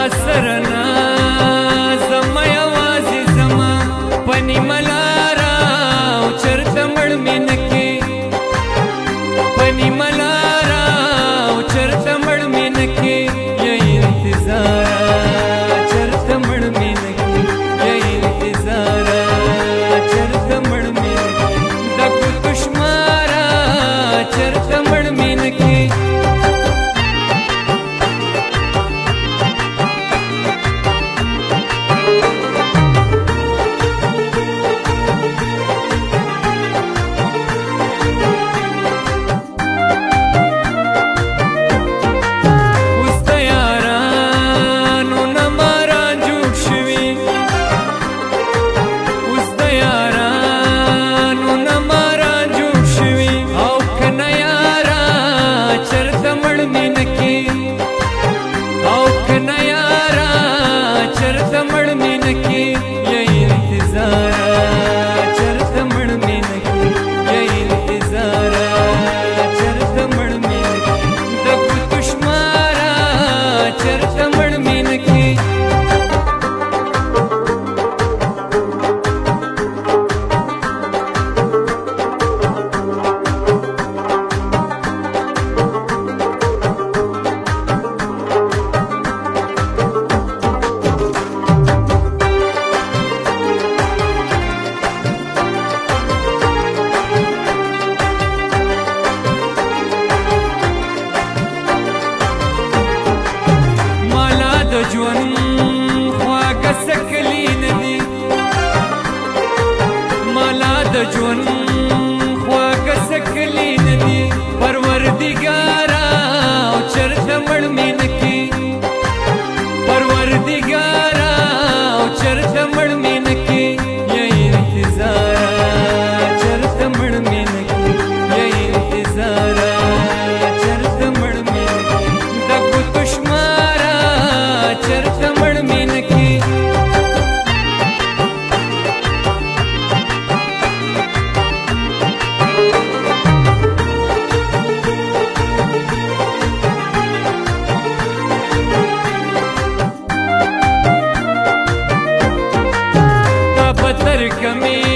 सरना زما یوازې زما پنی ملارا او چرته مړ مې نکې پنی ملارا او چرته مړ مې نکې یا انتظار چرته مړ مې نکې یا انتظار چرته مړ مې نکې د ګوتو شماره چرته مړ مې نکې ژوند خواږه سکلي نه دي مالا د ژوند خواږه سکلي نه دي پروردګاره او چرته مړ مې نکې پروردګاره او چرته مړ مې نکې یا انتظار چرته مړ مې نکې یا انتظار چرته مړ مې نکې د ګوتو شماره چرته مړ مې نکې تا به تر کمې